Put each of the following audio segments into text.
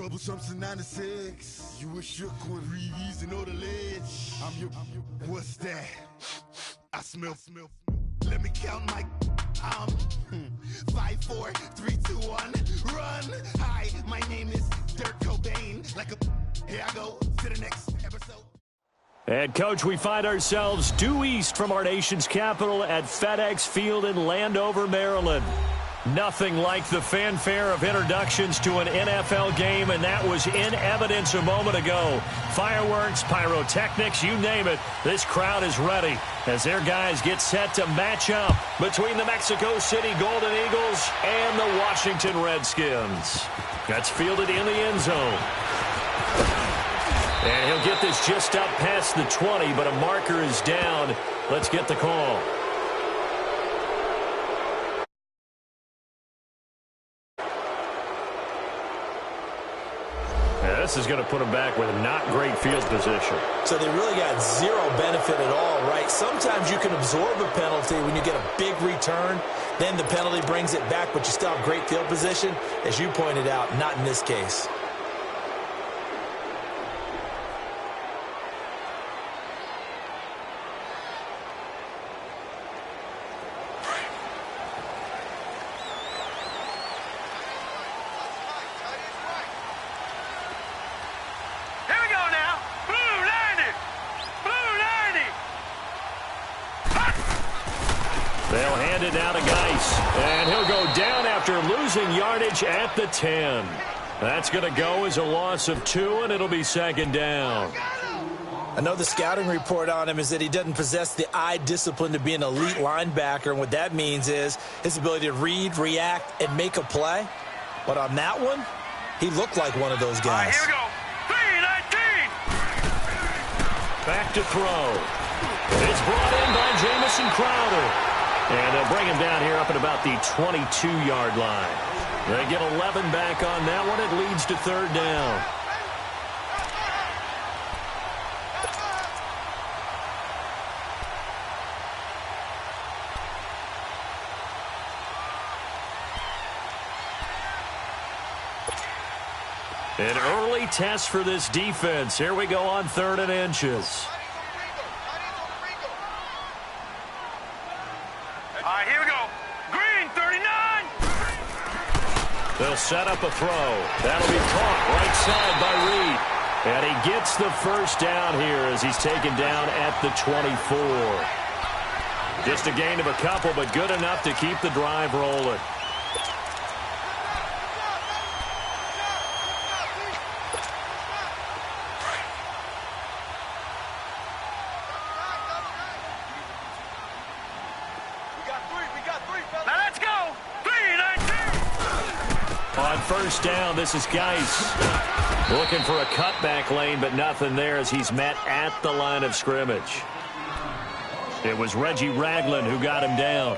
Double jumps in 96. You were shook with Reeves and all the ledge. I'm your. What's that? I smell. Let me count my. 5, 4, 3, 2, 1. Run. Hi, my name is Dirk Cobain. Like a. Here I go to the next episode. And, Coach, we find ourselves due east from our nation's capital at FedEx Field in Landover, Maryland. Nothing like the fanfare of introductions to an NFL game, and that was in evidence a moment ago. Fireworks, pyrotechnics, you name it. This crowd is ready as their guys get set to match up between the Mexico City Golden Eagles and the Washington Redskins. That's fielded in the end zone. And he'll get this just up past the 20, but a marker is down. Let's get the call. This is going to put them back with not great field position. So they really got zero benefit at all, right? Sometimes you can absorb a penalty when you get a big return. Then the penalty brings it back, but you still have great field position. As you pointed out, not in this case. They'll hand it down to Geis, and he'll go down after losing yardage at the 10. That's going to go as a loss of 2, and it'll be second down. I know the scouting report on him is that he doesn't possess the eye discipline to be an elite linebacker, and what that means is his ability to read, react, and make a play. But on that one, he looked like one of those guys. Here we go. 3-19. Back to throw. It's brought in by Jamison Crowder. And they'll bring him down here up at about the 22-yard line. They get 11 back on that one. It leads to third down. An early test for this defense. Here we go on 3rd and inches. Here we go. Green, 39. They'll set up a throw. That'll be caught right side by Reed. And he gets the first down here as he's taken down at the 24. Just a gain of a couple, but good enough to keep the drive rolling. On first down, this is Geis. Looking for a cutback lane, but nothing there as he's met at the line of scrimmage. It was Reggie Ragland who got him down.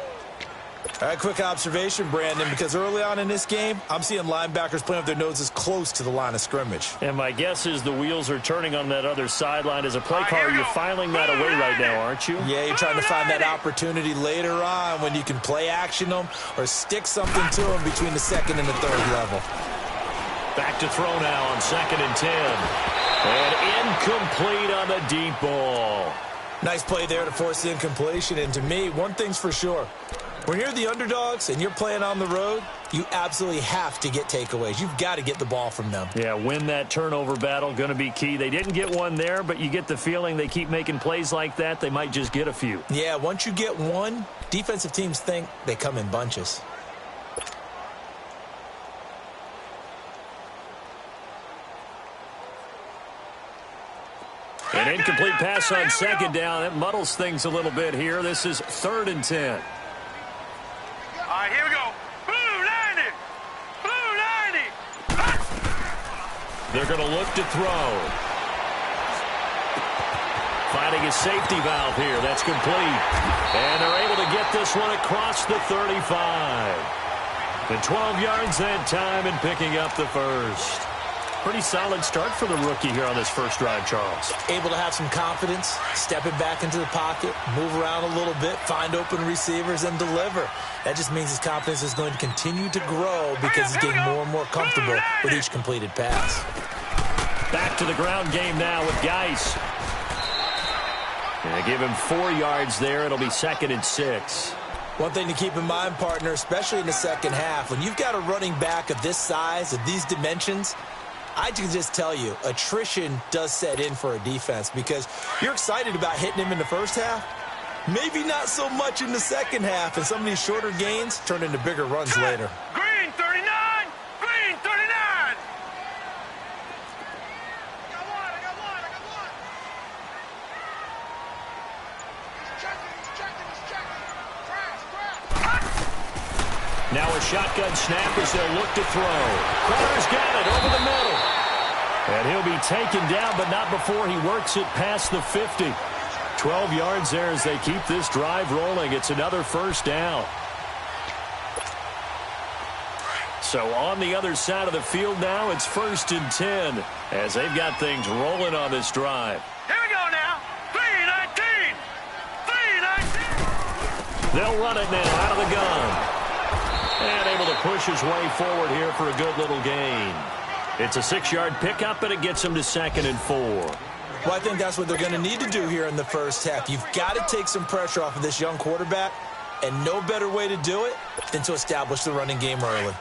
All right, quick observation, Brandon, because early on in this game, I'm seeing linebackers playing with their noses close to the line of scrimmage. And my guess is the wheels are turning on that other sideline. As a play caller, you're filing that away right now, aren't you? Yeah, you're trying to find that opportunity later on when you can play action them or stick something to them between the 2nd and the 3rd level. Back to throw now on 2nd and 10. And incomplete on the deep ball. Nice play there to force the incompletion. And to me, one thing's for sure. When you're the underdogs and you're playing on the road, you absolutely have to get takeaways. You've got to get the ball from them. Yeah, win that turnover battle, going to be key. They didn't get one there, but you get the feeling they keep making plays like that, they might just get a few. Yeah, once you get one, defensive teams think they come in bunches. An incomplete pass on 2nd down. That muddles things a little bit here. This is 3rd and 10. Here we go. Blue 90. Blue 90. They're going to look to throw. Finding a safety valve here. That's complete. And they're able to get this one across the 35. And 12 yards that time and picking up the first. Pretty solid start for the rookie here on this first drive, Charles. Able to have some confidence, stepping back into the pocket, move around a little bit, find open receivers, and deliver. That just means his confidence is going to continue to grow because he's getting more and more comfortable with each completed pass. Back to the ground game now with Geis. Give him 4 yards there. It'll be 2nd and 6. One thing to keep in mind, partner, especially in the second half, when you've got a running back of this size, of these dimensions, I can just tell you, attrition does set in for a defense because you're excited about hitting him in the first half. Maybe not so much in the second half, and some of these shorter gains turn into bigger runs later. Green 39! Green 39! I got one. He's checking. Crash. Now a shotgun snap as they'll look to throw. Crowder's got it over the middle. And he'll be taken down, but not before he works it past the 50. 12 yards there as they keep this drive rolling. It's another first down. So on the other side of the field now, it's 1st and 10 as they've got things rolling on this drive. Here we go now. 3-19. 3-19. They'll run it now out of the gun. And able to push his way forward here for a good little gain. It's a 6-yard pickup, and it gets him to 2nd and 4. Well, I think that's what they're going to need to do here in the first half. You've got to take some pressure off of this young quarterback, and no better way to do it than to establish the running game early.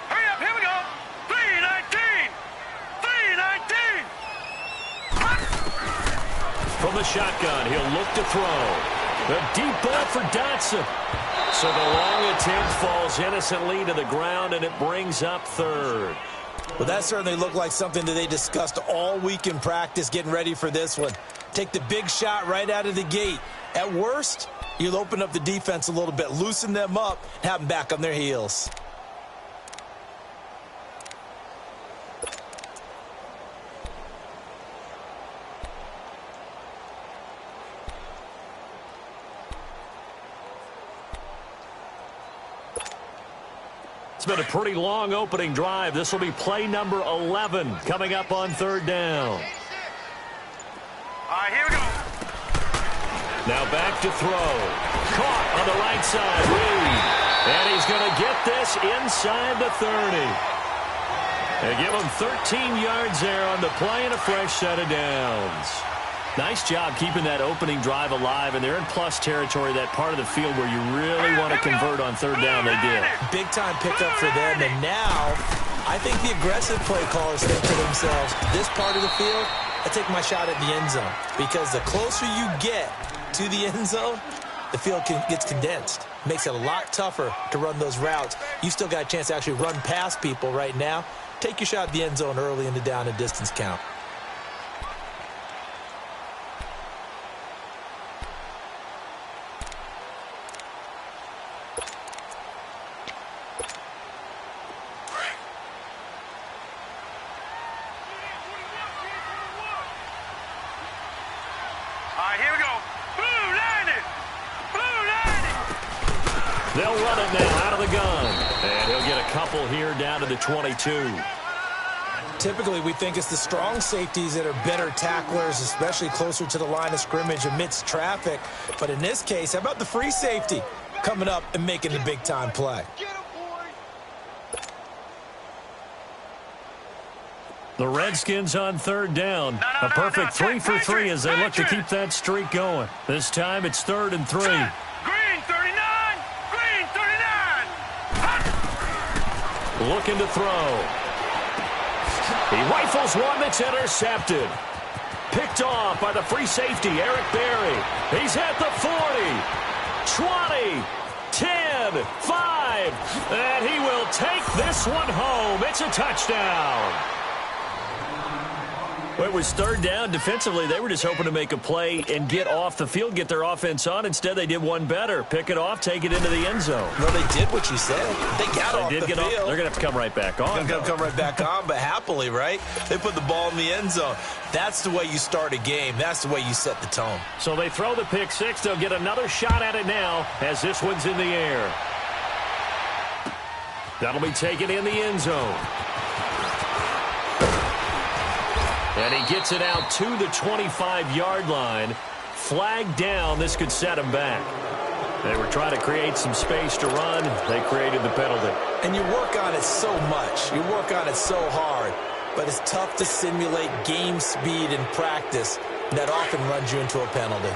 Hurry up, here we go. 3-19. 3-19. From the shotgun, he'll look to throw. The deep ball for Dotson. So the long attempt falls innocently to the ground, and it brings up 3rd. Well, that certainly looked like something that they discussed all week in practice getting ready for this one. Take the big shot right out of the gate. At worst, you'll open up the defense a little bit, loosen them up, and have them back on their heels. It's been a pretty long opening drive. This will be play number 11 coming up on 3rd down. All right, here we go. Now back to throw. Caught on the right side. Reed. And he's going to get this inside the 30. They give him 13 yards there on the play and a fresh set of downs. Nice job keeping that opening drive alive, and they're in plus territory, that part of the field where you really want to convert on 3rd down. They did. Big-time pickup for them, and now I think the aggressive play callers think to themselves, this part of the field, I take my shot at the end zone, because the closer you get to the end zone, the field gets condensed. Makes it a lot tougher to run those routes. You still got a chance to actually run past people right now. Take your shot at the end zone early in the down and distance count. They'll run it now out of the gun. And he'll get a couple here down to the 22. Typically, we think it's the strong safeties that are better tacklers, especially closer to the line of scrimmage amidst traffic. But in this case, how about the free safety coming up and making the big-time play? The Redskins on 3rd down. A perfect 3 for 3 as they look to keep that streak going. This time it's 3rd and 3. Green 39. Green 39. Looking to throw. He rifles one that's intercepted. Picked off by the free safety, Eric Berry. He's at the 40, 20, 10, 5, and he will take this one home. It's a touchdown. Well, it was third down. Defensively, they were just hoping to make a play and get off the field, get their offense on. Instead, they did one better. Pick it off, take it into the end zone. Well, they did what you said. They got off the field. They're going to have to come right back on. They're going to come right back on, but happily, right? They put the ball in the end zone. That's the way you start a game. That's the way you set the tone. So they throw the pick six. They'll get another shot at it now as this one's in the air. That'll be taken in the end zone. And he gets it out to the 25-yard line. Flag down. This could set him back. They were trying to create some space to run. They created the penalty. And you work on it so much. You work on it so hard. But it's tough to simulate game speed in practice. That often runs you into a penalty.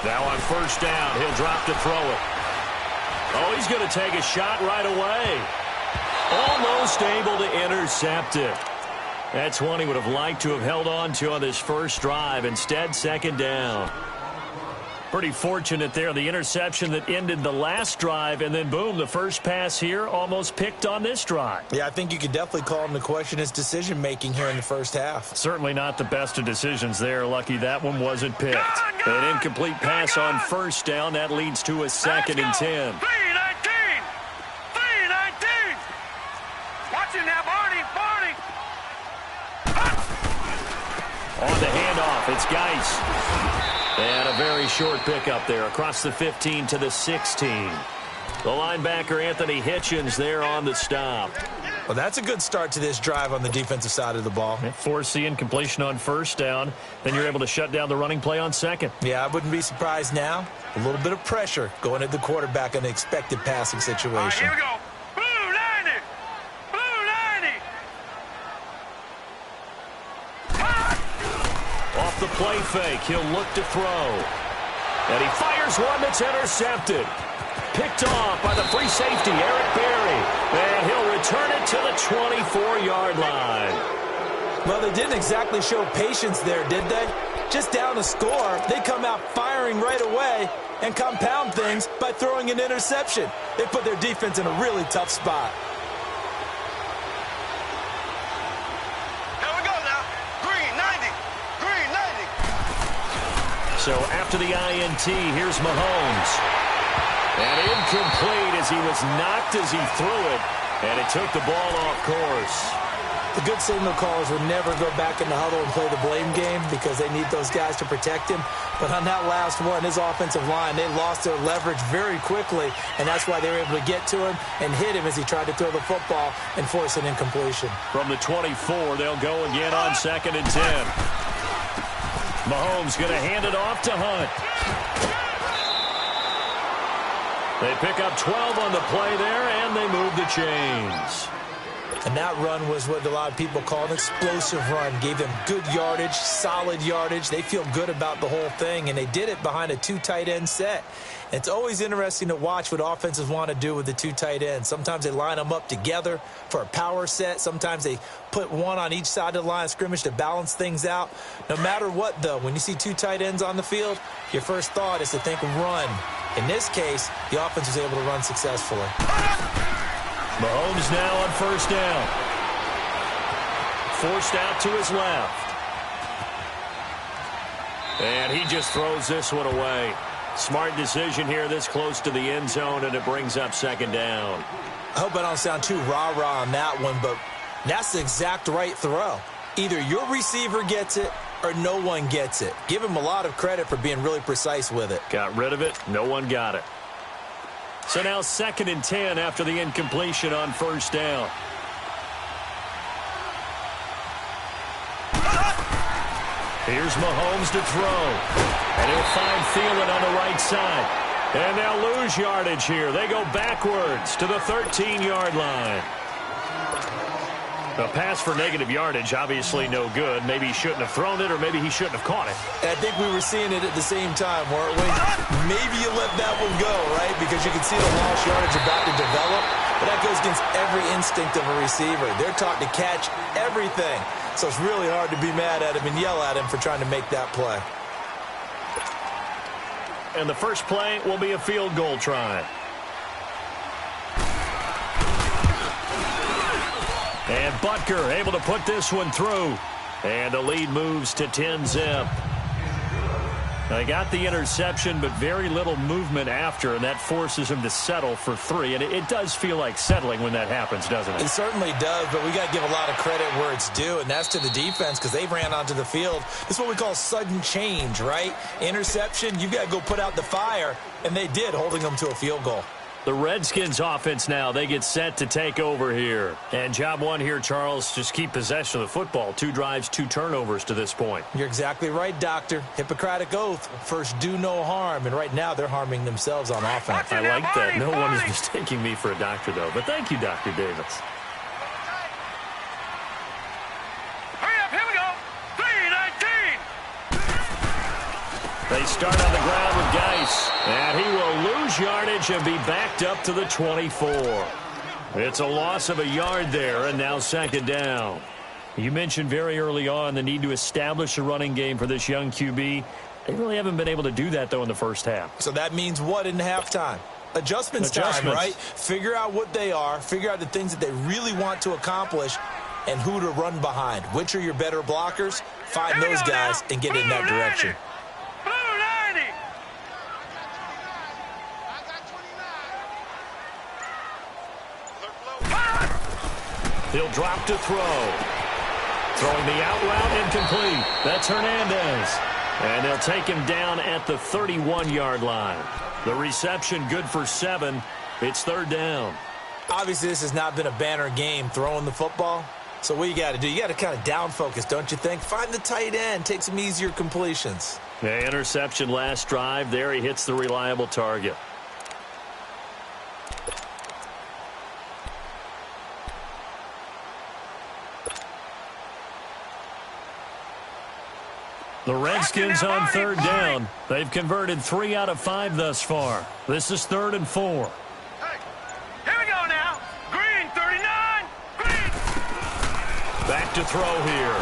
Now on first down, he'll drop to throw it. Oh, he's going to take a shot right away. Almost able to intercept it. That's one he would have liked to have held on to on this first drive. Instead, second down. Pretty fortunate there. The interception that ended the last drive, and then, boom, the first pass here almost picked on this drive. Yeah, I think you could definitely call him to question his decision-making here in the first half. Certainly not the best of decisions there. Lucky that one wasn't picked. An incomplete pass on first down. That leads to a second and 10. 3-19! 3-19! Watch it now, Barney! On the handoff, it's Geis. And a very short pickup there across the 15 to the 16. The linebacker, Anthony Hitchens, there on the stop. Well, that's a good start to this drive on the defensive side of the ball. Force the incompletion on first down. Then you're able to shut down the running play on second. Yeah, I wouldn't be surprised now. A little bit of pressure going at the quarterback in an expected passing situation. All right, here we go. Blue 90! Blue 90! Off the play fake, he'll look to throw. And he fires one that's intercepted. Picked off by the free safety, Eric Berry. And he'll return it to the 24-yard line. Well, they didn't exactly show patience there, did they? Just down a score, they come out firing right away and compound things by throwing an interception. They put their defense in a really tough spot. Here we go now. Green 90! Green 90! So after the INT, here's Mahomes. And incomplete as he was knocked as he threw it. And it took the ball off course. The good signal callers would never go back in the huddle and play the blame game because they need those guys to protect him. But on that last one, his offensive line, they lost their leverage very quickly, and that's why they were able to get to him and hit him as he tried to throw the football and force an incompletion. From the 24, they'll go again on second and 10. Mahomes going to hand it off to Hunt. They pick up 12 on the play there, and they move the chains. And that run was what a lot of people call an explosive run. Gave them good yardage, solid yardage. They feel good about the whole thing, and they did it behind a two tight end set. It's always interesting to watch what offenses want to do with the two tight ends. Sometimes they line them up together for a power set. Sometimes they put one on each side of the line of scrimmage to balance things out. No matter what, though, when you see two tight ends on the field, your first thought is to think run. In this case, the offense was able to run successfully. Mahomes now on first down. Forced out to his left. And he just throws this one away. Smart decision here this close to the end zone, and it brings up second down. I hope I don't sound too rah-rah on that one, but that's the exact right throw. Either your receiver gets it or no one gets it. Give him a lot of credit for being really precise with it. Got rid of it. No one got it. So now second and 10 after the incompletion on first down. Here's Mahomes to throw. And he'll find Thielen on the right side. And they'll lose yardage here. They go backwards to the 13-yard line. A pass for negative yardage, obviously no good. Maybe he shouldn't have thrown it, or maybe he shouldn't have caught it. And I think we were seeing it at the same time, weren't we? Maybe you let that one go, right? Because you can see the lost yardage about to develop. But that goes against every instinct of a receiver. They're taught to catch everything. So it's really hard to be mad at him and yell at him for trying to make that play. and the first play will be a field goal try. And Butker able to put this one through. And the lead moves to 10-zip. They got the interception, but very little movement after, and that forces him to settle for 3. And it does feel like settling when that happens, doesn't it? It certainly does, but we got to give a lot of credit where it's due, and that's to the defense because they ran onto the field. This is what we call sudden change, right? Interception, you got to go put out the fire, and they did, holding them to a field goal. The Redskins offense now, they get set to take over here. And job one here, Charles, just keep possession of the football. 2 drives, 2 turnovers to this point. You're exactly right, Doctor. Hippocratic oath. First, do no harm. And right now, they're harming themselves on offense. I like that. No one is mistaking me for a doctor, though. But thank you, Dr. Davis. Hurry up, here we go. 3:19. They start on the ground with Geis. And he will lose yardage and be backed up to the 24. It's a loss of a yard there, and now second down. You mentioned very early on the need to establish a running game for this young QB. They really haven't been able to do that, though, in the first half. So that means what in halftime? Adjustments time, right? Figure out what they are, figure out the things that they really want to accomplish, and who to run behind. Which are your better blockers? Find those guys and get in that direction. He'll drop to throw. Throwing the out route incomplete. That's Hernandez. And they'll take him down at the 31-yard line. The reception good for 7. It's third down. Obviously, this has not been a banner game throwing the football. So what you got to do, you got to kind of down focus, don't you think? Find the tight end. Take some easier completions. The interception last drive. There he hits the reliable target. The Redskins on third down. They've converted 3 out of 5 thus far. This is 3rd and 4. Hey, here we go now. Green, 39. Green. Back to throw here.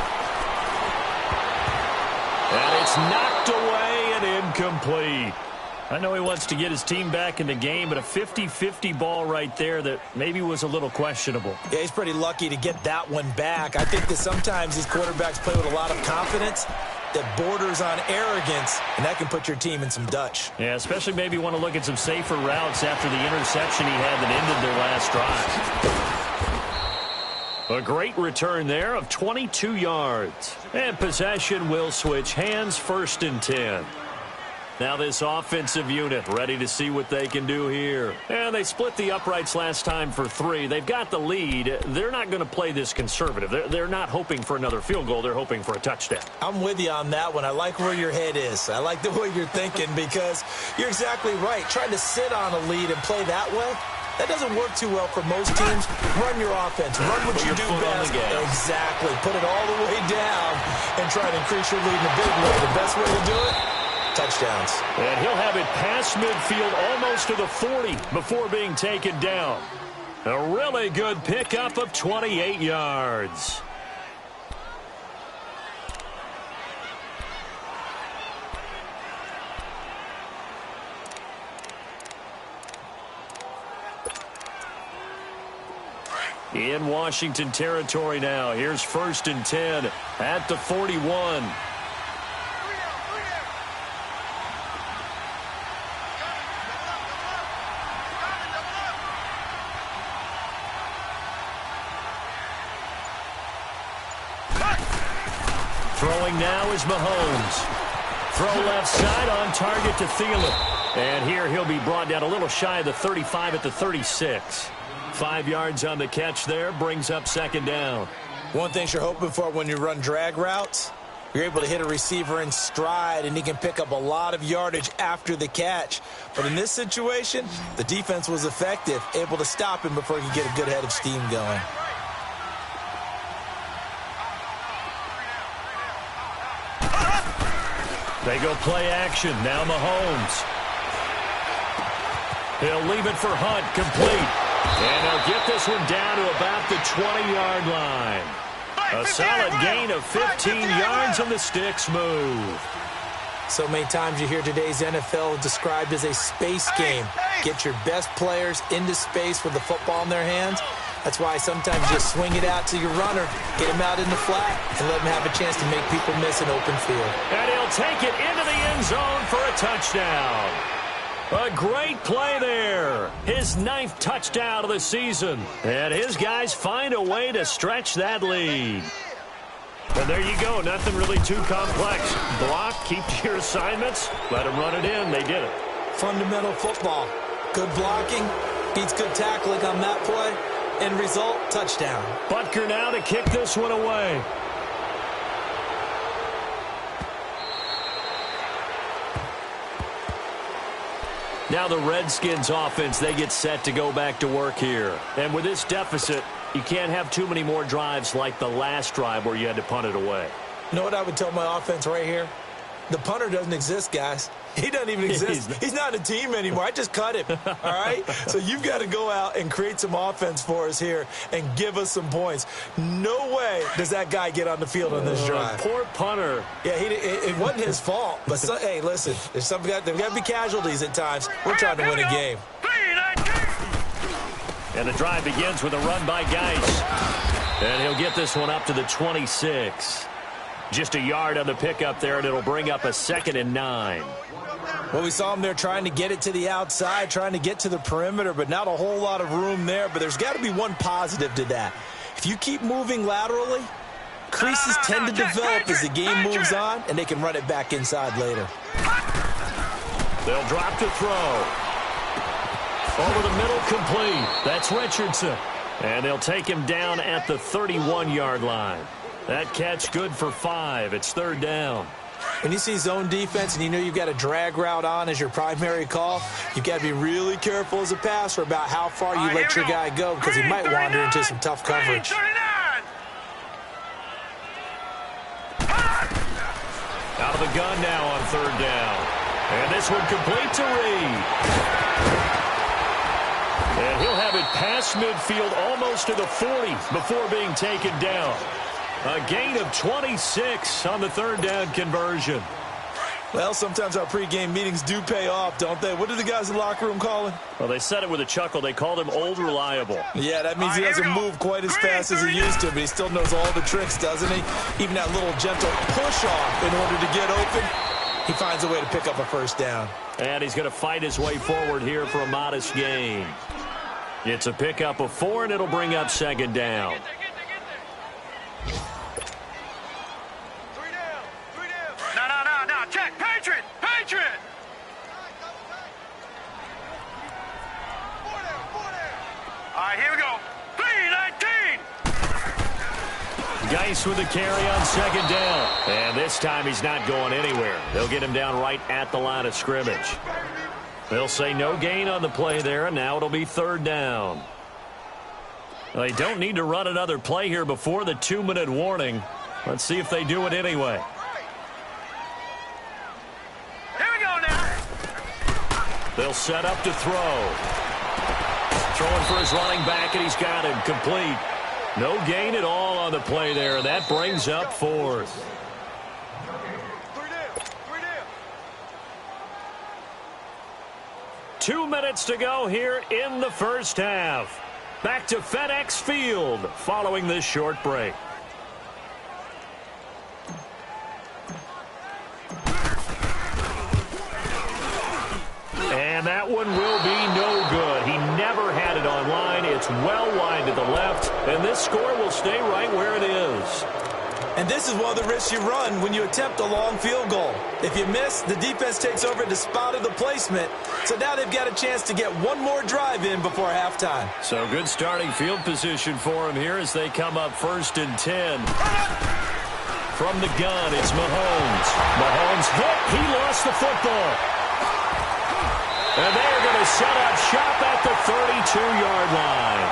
And it's knocked away and incomplete. I know he wants to get his team back in the game, but a 50-50 ball right there that maybe was a little questionable. Yeah, he's pretty lucky to get that one back. I think that sometimes these quarterbacks play with a lot of confidence that borders on arrogance, and that can put your team in some Dutch. Yeah, especially maybe want to look at some safer routes after the interception he had that ended their last drive. A great return there of 22 yards. And possession will switch hands, 1st and 10. Now this offensive unit ready to see what they can do here. And they split the uprights last time for 3. They've got the lead. They're not going to play this conservative. They're not hoping for another field goal. They're hoping for a touchdown. I'm with you on that one. I like where your head is. I like the way you're thinking because you're exactly right. Trying to sit on a lead and play that way, that doesn't work too well for most teams. Run your offense. Run what you do best. Exactly. Put it all the way down and try to increase your lead in a big way. The best way to do it? Touchdowns. And he'll have it past midfield almost to the 40 before being taken down. A really good pickup of 28 yards. In Washington territory now. Here's 1st and 10 at the 41. Throwing now is Mahomes. Throw left side on target to Thielen. And here he'll be brought down a little shy of the 35 at the 36. 5 yards on the catch there, brings up second down. One thing you're hoping for when you run drag routes, you're able to hit a receiver in stride, and he can pick up a lot of yardage after the catch. But in this situation, the defense was effective, able to stop him before he could get a good head of steam going. They go play action. Now Mahomes. He'll leave it for Hunt, complete. And he'll get this one down to about the 20-yard line. A solid gain of 15 yards, and the sticks move. So many times you hear today's NFL described as a space game. Get your best players into space with the football in their hands. That's why sometimes you just swing it out to your runner, get him out in the flat, and let him have a chance to make people miss an open field. And he'll take it into the end zone for a touchdown. A great play there. His 9th touchdown of the season. And his guys find a way to stretch that lead. And there you go. Nothing really too complex. Block, keep to your assignments, let them run it in. They did it. Fundamental football. Good blocking beats good tackling on that play. End result, touchdown. Butker now to kick this one away. Now the Redskins offense, they get set to go back to work here. And with this deficit, you can't have too many more drives like the last drive where you had to punt it away. You know what I would tell my offense right here? The punter doesn't exist, guys. He doesn't even exist. He's not a team anymore. I just cut him, all right? So you've got to go out and create some offense for us here and give us some points. No way does that guy get on the field on this drive. Poor punter. Yeah, it wasn't his fault. But, hey, listen, there's got to be casualties at times. We're trying to win a game. And the drive begins with a run by Geis. And he'll get this one up to the 26. Just a yard on the pickup there, and it'll bring up a 2nd and 9. Well, we saw him there trying to get it to the outside, trying to get to the perimeter, but not a whole lot of room there. But there's got to be one positive to that. If you keep moving laterally, creases tend to develop as the game moves on, and they can run it back inside later. They'll drop to throw. Over the middle, complete. That's Richardson. And they'll take him down at the 31-yard line. That catch good for 5. It's 3rd down. When you see zone defense and you know you've got a drag route on as your primary call, you've got to be really careful as a passer about how far you let your guy go because he might wander into some tough coverage. Out of the gun now on 3rd down. And this one complete to Reed. And he'll have it past midfield almost to the 40 before being taken down. A gain of 26 on the 3rd down conversion. Well, sometimes our pregame meetings do pay off, don't they? What do the guys in the locker room call him? Well, they said it with a chuckle. They called him Old Reliable. Yeah, that means he doesn't move quite as fast as he used to, but he still knows all the tricks, doesn't he? Even that little gentle push-off in order to get open, he finds a way to pick up a 1st down. And he's going to fight his way forward here for a modest gain. It's a pickup of 4, and it'll bring up 2nd down. No, check, Patriot! All right, here we go. 3-19. Geis with the carry on 2nd down. And this time he's not going anywhere. They'll get him down right at the line of scrimmage. They'll say no gain on the play there, and now it'll be 3rd down. They don't need to run another play here before the 2-minute warning. Let's see if they do it anyway. Here we go now. They'll set up to throw. Throwing for his running back, and he's got him complete. No gain at all on the play there. That brings up 4th. 2 minutes to go here in the 1st half. Back to FedEx Field following this short break. And that one will be no good. He never had it on line. It's well wide to the left, and this score will stay right where it is. And this is one of the risks you run when you attempt a long field goal. If you miss, the defense takes over the spot of the placement. So now they've got a chance to get one more drive in before halftime. So good starting field position for him here as they come up 1st and 10. From the gun, it's Mahomes. Mahomes hit. He lost the football. And they're going to set up shop at the 32-yard line.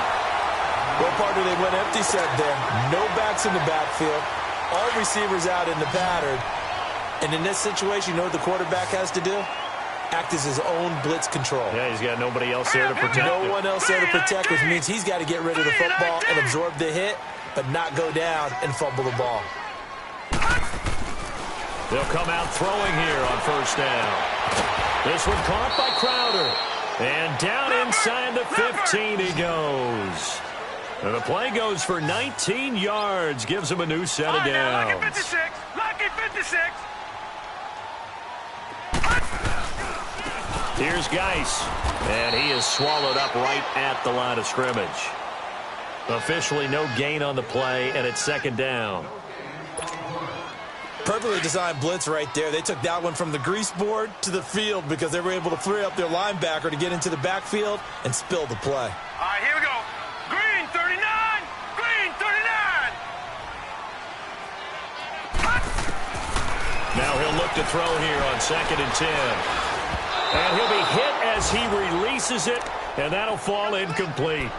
What part do they went empty set there? No backs in the backfield. All receivers out in the pattern. And in this situation, you know what the quarterback has to do? Act as his own blitz control. Yeah, he's got nobody else there to protect him. No one else there to protect, which means he's got to get rid of the football and absorb the hit, but not go down and fumble the ball. They'll come out throwing here on first down. This one caught by Crowder. And down inside the 15 he goes. And the play goes for 19 yards. Gives him a new set of downs. Lucky 56. Lucky 56. Here's Geis. And he is swallowed up right at the line of scrimmage. Officially no gain on the play, and it's second down. Perfectly designed blitz right there. They took that one from the grease board to the field because they were able to free up their linebacker to get into the backfield and spill the play. All right, here we go. Green 39. Green 39. Now he'll look to throw here on 2nd and 10. And he'll be hit as he releases it, and that'll fall incomplete.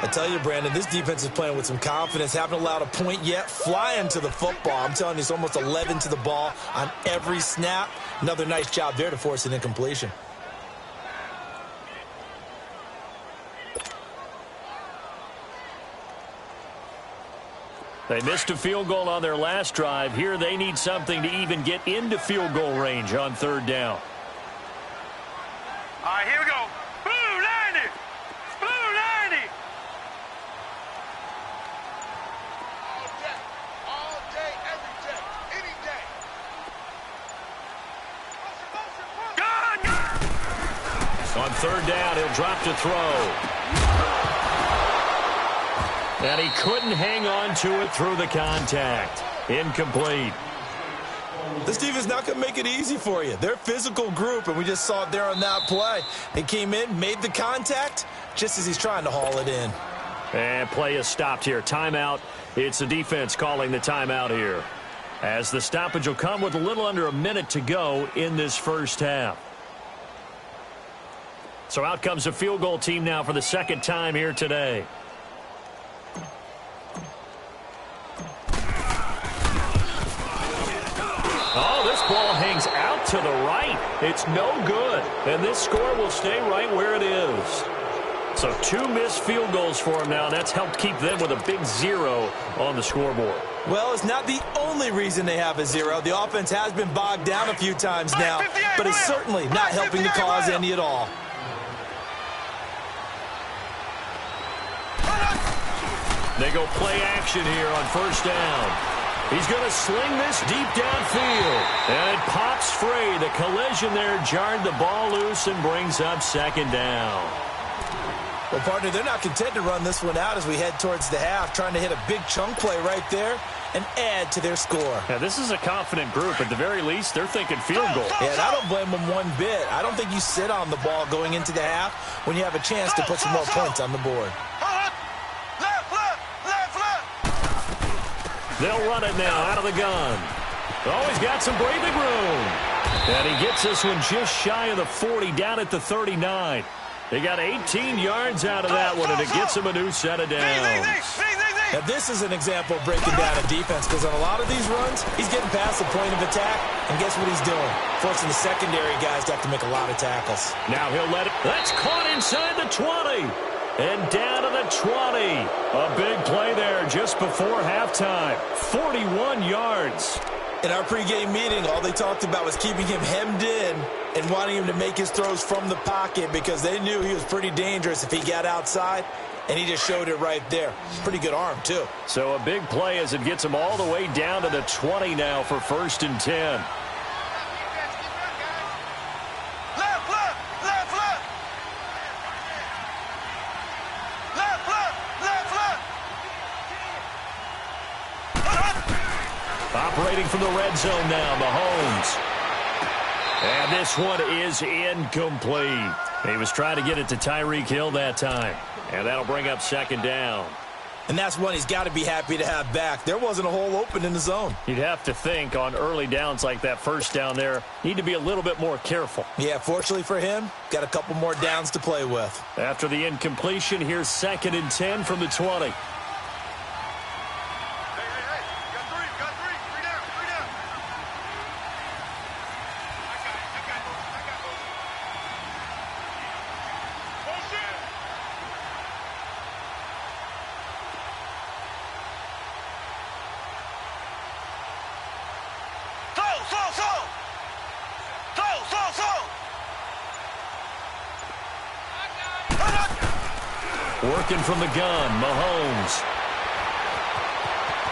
I tell you, Brandon, this defense is playing with some confidence. Haven't allowed a point yet. Flying to the football. I'm telling you, it's almost 11 to the ball on every snap. Another nice job there to force an incompletion. They missed a field goal on their last drive. Here they need something to even get into field goal range on 3rd down. All right, here we go. Blue 90. Blue 90. All day, every day, any day. On 3rd down, he'll drop to throw. And he couldn't hang on to it through the contact. Incomplete. This defense is not going to make it easy for you. They're a physical group, and we just saw it there on that play. They came in, made the contact, just as he's trying to haul it in. And play is stopped here. Timeout. It's the defense calling the timeout here. As the stoppage will come with a little under a minute to go in this first half. So out comes the field goal team now for the 2nd time here today. Oh, this ball hangs out to the right. It's no good. And this score will stay right where it is. So 2 missed field goals for him now. That's helped keep them with a big 0 on the scoreboard. Well, it's not the only reason they have a 0. The offense has been bogged down a few times now, but it's certainly not helping the cause any at all. They go play action here on 1st down. He's going to sling this deep downfield. And it pops free. The collision there jarred the ball loose and brings up 2nd down. Well, partner, they're not content to run this one out as we head towards the half, trying to hit a big chunk play right there and add to their score. Yeah, this is a confident group. At the very least, they're thinking field goal. Yeah, and I don't blame them one bit. I don't think you sit on the ball going into the half when you have a chance to put some more points on the board. They'll run it now out of the gun. Oh, he's got some breathing room. And he gets this one just shy of the 40, down at the 39. They got 18 yards out of that one, and it gets him a new set of downs. Now, this is an example of breaking down a defense, because on a lot of these runs, he's getting past the point of attack, and guess what he's doing? Forcing the secondary guys to have to make a lot of tackles. Now he'll let it. That's caught inside the 20. And down to the 20. A big play there just before halftime. 41 yards. In our pregame meeting, all they talked about was keeping him hemmed in and wanting him to make his throws from the pocket because they knew he was pretty dangerous if he got outside, and he just showed it right there. Pretty good arm, too. So a big play as it gets him all the way down to the 20 now for 1st and 10. Operating from the red zone now, Mahomes. And this one is incomplete. He was trying to get it to Tyreek Hill that time. And that'll bring up 2nd down. And that's one he's got to be happy to have back. There wasn't a hole open in the zone. You'd have to think on early downs like that 1st down there, need to be a little bit more careful. Yeah, fortunately for him, got a couple more downs to play with. After the incompletion, here's 2nd and 10 from the 20. Working from the gun, Mahomes.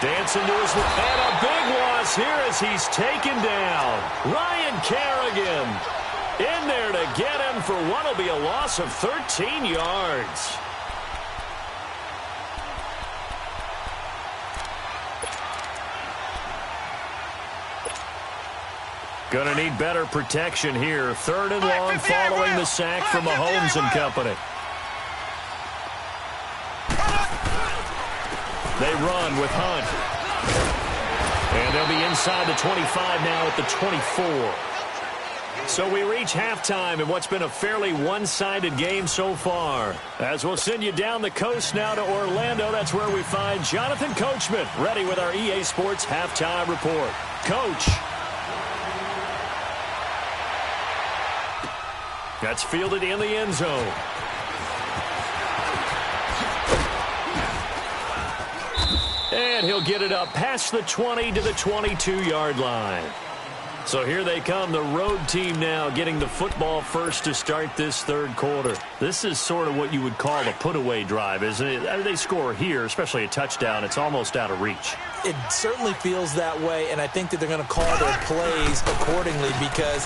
Dancing to his left. And a big loss here as he's taken down. Ryan Kerrigan in there to get him for what will be a loss of 13 yards. Going to need better protection here. 3rd and long following the sack from Mahomes and company. They run with Hunt. And they'll be inside the 25 now at the 24. So we reach halftime in what's been a fairly one-sided game so far. As we'll send you down the coast now to Orlando, that's where we find Jonathan Coachman ready with our EA Sports Halftime Report. Coach. That's fielded in the end zone. And he'll get it up past the 20 to the 22-yard line. So here they come, the road team now getting the football first to start this 3rd quarter. This is sort of what you would call a put-away drive, isn't it? They score here, especially a touchdown. It's almost out of reach. It certainly feels that way, and I think that they're going to call their plays accordingly because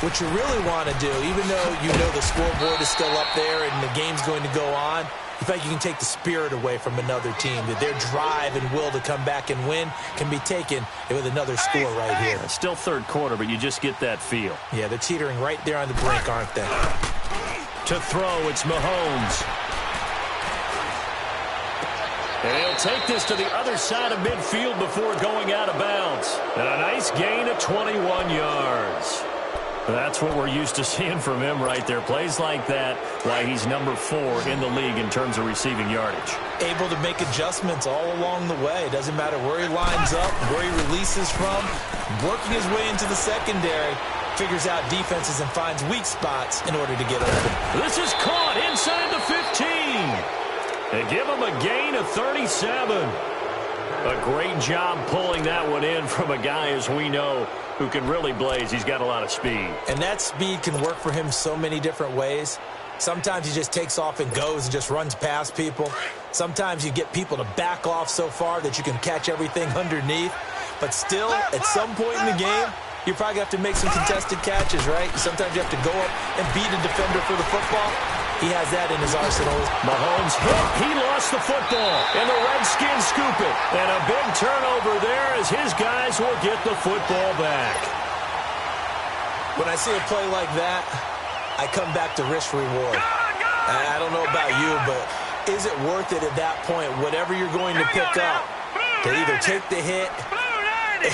what you really want to do, even though you know the scoreboard is still up there and the game's going to go on, in fact, you can take the spirit away from another team, that their drive and will to come back and win can be taken with another score right here. It's still 3rd quarter, but you just get that feel. Yeah, they're teetering right there on the brink, aren't they? To throw, it's Mahomes. And he'll take this to the other side of midfield before going out of bounds. And a nice gain of 21 yards. That's what we're used to seeing from him right there. Plays like that, why he's number 4 in the league in terms of receiving yardage. Able to make adjustments all along the way. Doesn't matter where he lines up, where he releases from. Working his way into the secondary. Figures out defenses and finds weak spots in order to get open. This is caught inside the 15. They give him a gain of 37. A great job pulling that one in from a guy, as we know, who can really blaze. He's got a lot of speed. And that speed can work for him so many different ways. Sometimes he just takes off and goes and just runs past people. Sometimes you get people to back off so far that you can catch everything underneath. But still, at some point in the game, you probably have to make some contested catches, right? Sometimes you have to go up and beat a defender for the football. He has that in his arsenal. Mahomes hit. He lost the football. And the Redskins scoop it. And a big turnover there as his guys will get the football back. When I see a play like that, I come back to risk-reward. I don't know about you, but is it worth it at that point, whatever you're going to pick up, to either take the hit,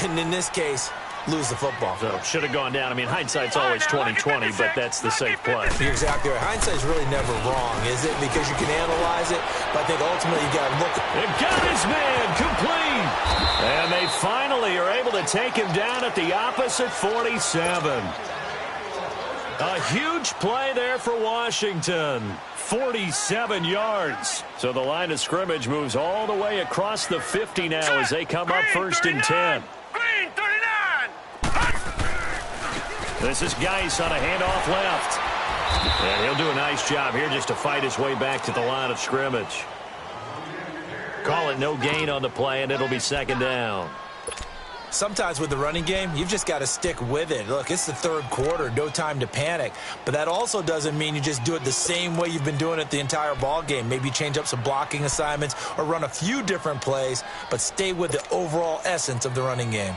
and in this case, lose the football? So should have gone down. I mean, hindsight's always 20/20, but that's the safe play. You're exactly right. Hindsight's really never wrong, is it? Because you can analyze it, but I think ultimately you got to look. It got his man complete. And they finally are able to take him down at the opposite 47. A huge play there for Washington. 47 yards. So the line of scrimmage moves all the way across the 50 now as they come up 1st and 10. Green 39. This is Geis on a handoff left. And he'll do a nice job here just to fight his way back to the line of scrimmage. Call it no gain on the play, and it'll be 2nd down. Sometimes with the running game, you've just got to stick with it. Look, it's the 3rd quarter, no time to panic. But that also doesn't mean you just do it the same way you've been doing it the entire ball game. Maybe change up some blocking assignments or run a few different plays, but stay with the overall essence of the running game.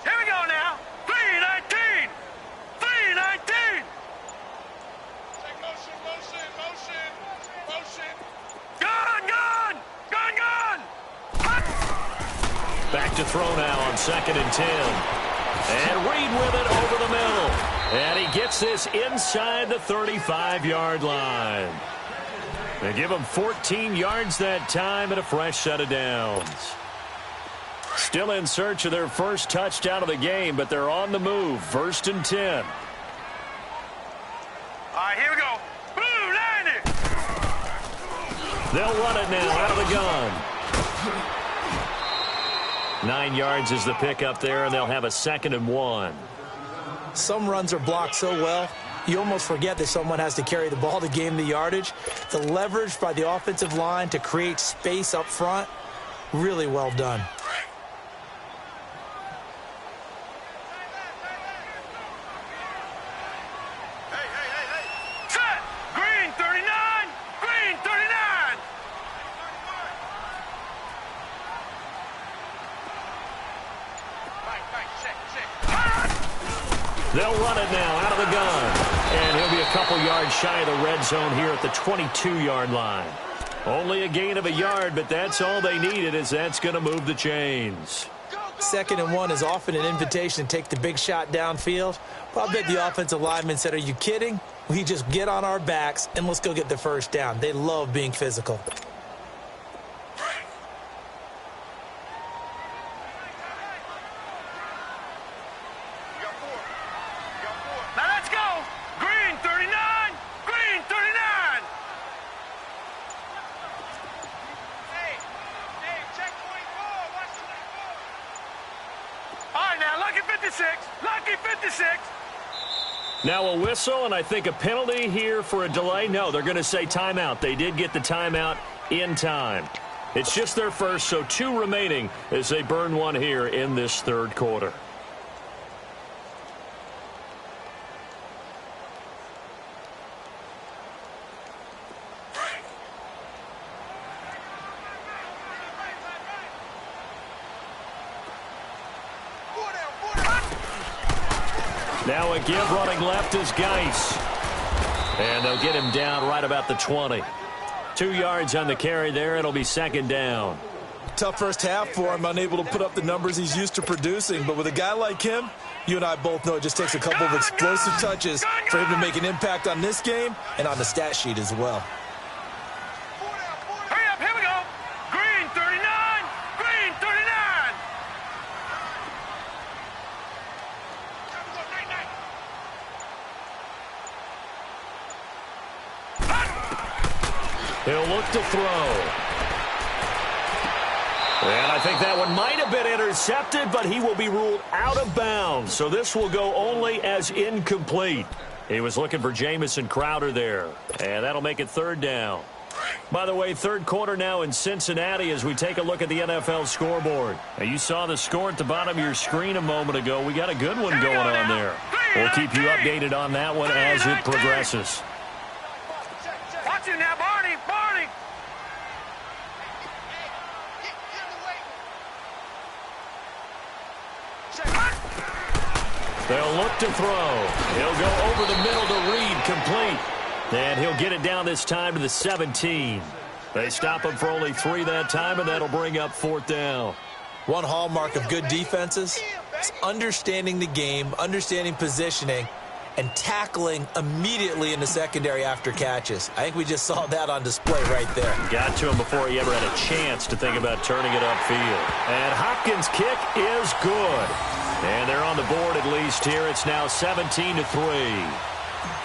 Here we go now. 319. 319. Take motion, motion, motion, motion. Gone, gone. Gone, gone. Back to throw now on 2nd and 10. And Reed with it over the middle. And he gets this inside the 35-yard line. They give him 14 yards that time and a fresh set of downs. Still in search of their first touchdown of the game, but they're on the move. 1st and 10. All right, here we go. Blue line it. They'll run it now out of the gun. 9 yards is the pickup there, and they'll have a 2nd and 1. Some runs are blocked so well, you almost forget that someone has to carry the ball to gain the yardage. The leverage by the offensive line to create space up front, really well done. Set. Green 39. Green 39. They'll run it now out of the gun. And he'll be a couple yards shy of the red zone here at the 22-yard line. Only a gain of a yard, but that's all they needed, as that's going to move the chains. 2nd and 1 is often an invitation to take the big shot downfield. But I bet the offensive lineman said, are you kidding? We just get on our backs and let's go get the first down. They love being physical. Now let's go. Green 39. Green 39. Hey, checkpoint 4. Watch the ball. All right, now, lucky 56. Lucky 56. Now a whistle, and I think a penalty here for a delay. No, they're going to say timeout. They did get the timeout in time. It's just their first, so 2 remaining as they burn one here in this 3rd quarter. Now a give running left is Geis. And they'll get him down right about the 20. 2 yards on the carry there. It'll be 2nd down. Tough first half for him, unable to put up the numbers he's used to producing. But with a guy like him, you and I both know it just takes a couple of explosive touches for him to make an impact on this game and on the stat sheet as well. Hurry up, here we go. Green 39. Green 39. He'll look to throw. And I think that one might have been intercepted, but he will be ruled out of bounds. So this will go only as incomplete. He was looking for Jamison Crowder there. And that'll make it 3rd down. By the way, 3rd quarter now in Cincinnati as we take a look at the NFL scoreboard. Now, you saw the score at the bottom of your screen a moment ago. We got a good one going on there. We'll keep you updated on that one as it progresses. Watch it now, Barney. Barney. They'll look to throw. He'll go over the middle to Reed, complete. And he'll get it down this time to the 17. They stop him for only 3 that time, and that'll bring up 4th down. One hallmark of good defenses is understanding the game, understanding positioning, and tackling immediately in the secondary after catches. I think we just saw that on display right there. Got to him before he ever had a chance to think about turning it upfield. And Hopkins' kick is good. And they're on the board at least here. It's now 17-3.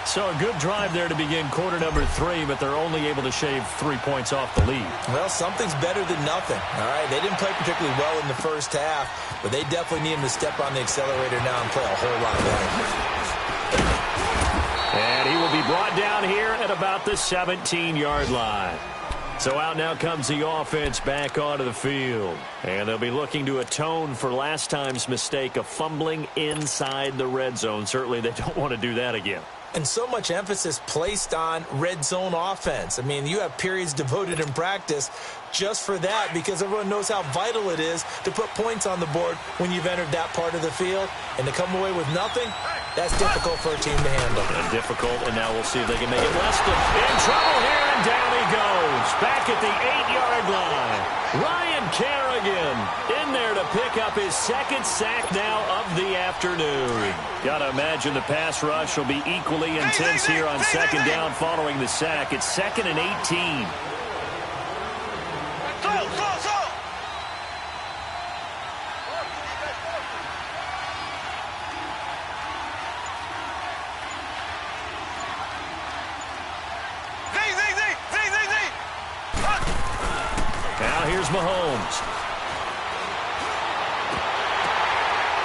So a good drive there to begin quarter number 3, but they're only able to shave 3 points off the lead. Well, something's better than nothing. All right, they didn't play particularly well in the first half, but they definitely need him to step on the accelerator now and play a whole lot better. And he will be brought down here at about the 17-yard line. So out now comes the offense back onto the field. And they'll be looking to atone for last time's mistake of fumbling inside the red zone. Certainly they don't want to do that again. And so much emphasis placed on red zone offense. I mean, you have periods devoted in practice just for that because everyone knows how vital it is to put points on the board when you've entered that part of the field. And to come away with nothing, that's difficult for a team to handle. And difficult, and now we'll see if they can make it. Weston in trouble here, and down he goes. Back at the 8-yard line. Ryan Kerrigan in there to pick up his 2nd sack now of the afternoon. Got to imagine the pass rush will be equally intense here on 2nd down following the sack. It's 2nd and 18. Now here's Mahomes.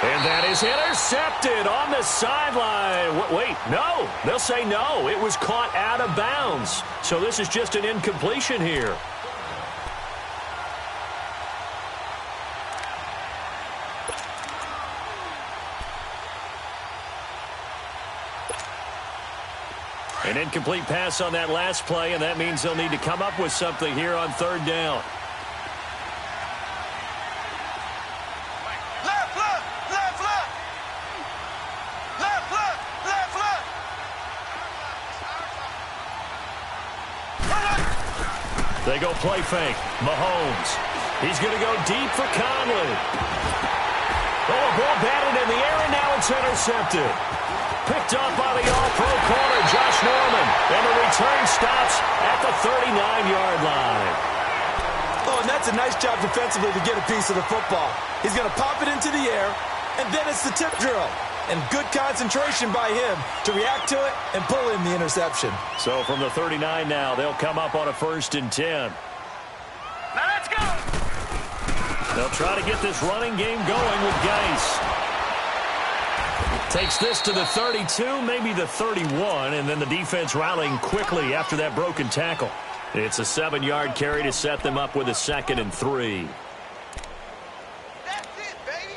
And that is intercepted on the sideline. Wait, no. They'll say no. It was caught out of bounds. So this is just an incompletion here. An incomplete pass on that last play, and that means they'll need to come up with something here on third down. They go play fake. Mahomes. He's going to go deep for Conley. Oh, a ball batted in the air, and now it's intercepted. Picked up by the all-pro corner, Josh Norman. And the return stops at the 39-yard line. Oh, and that's a nice job defensively to get a piece of the football. He's going to pop it into the air, and then it's the tip drill. And good concentration by him to react to it and pull in the interception. So from the 39 now, they'll come up on a 1st and 10. Now let's go. They'll try to get this running game going with Geis. Takes this to the 32, maybe the 31, and then the defense rallying quickly after that broken tackle. It's a 7-yard carry to set them up with a 2nd and 3. That's it, baby.